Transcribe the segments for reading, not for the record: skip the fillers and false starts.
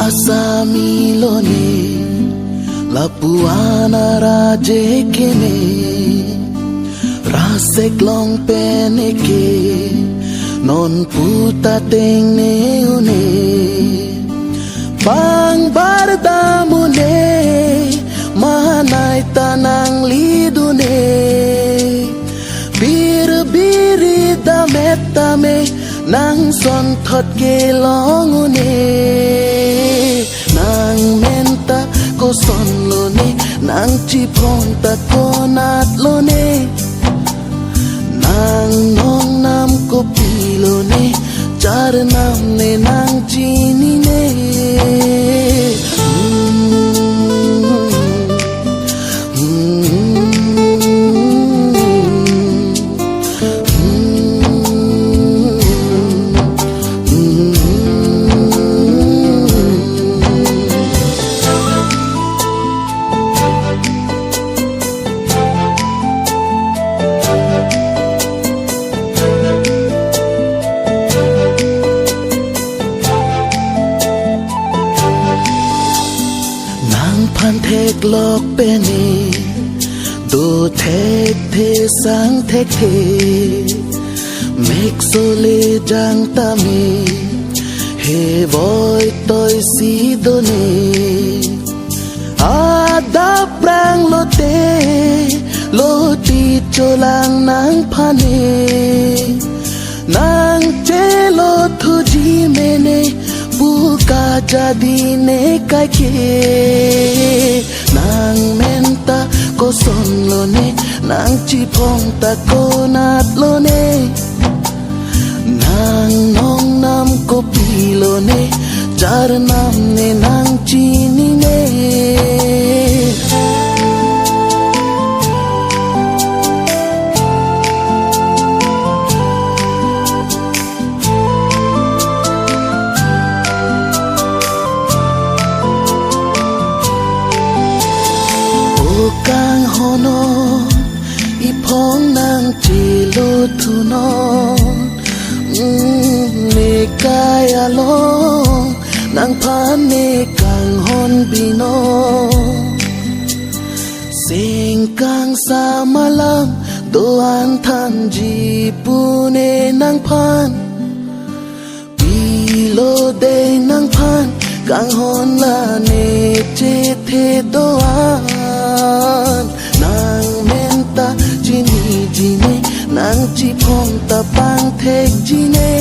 Asamilone Lapuana raje kene Rasek long peneke Non puta teng ne une Bang bardamune Mahanay tanang lidune Bir-biri damet-dame Nang son thot ke longune Nang menta ko son lone Nang chipong ta ko nat lone Nang nong nam ko pilone Char nam ne nang chini ne Phan thek lok pene do thek the sang thek the mek sole jang tame he boy toy si done ada prang lote loti cholang nang phane nang chelo thuji mene buka jadi ne kake nang menta ko son lone nang chipong ta ko nat lone nang nong nam ko pilone char nam ne nang chini ne Kang hono ipong nang chilo thuno ne kaya lo nang phan ne kang hon bino sing kang samalam doan than ji pune nang phan pilo de nang phan kang hon la ne che the doan nang menta jini jine nang chipong ta pang thek jine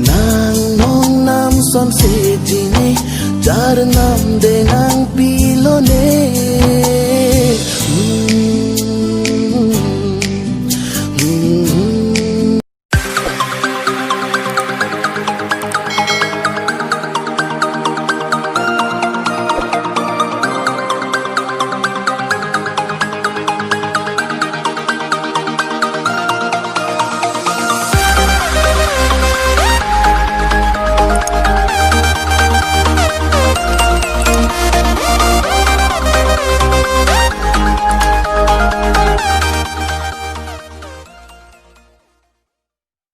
nang nong nam son se jine char nam de nang pilone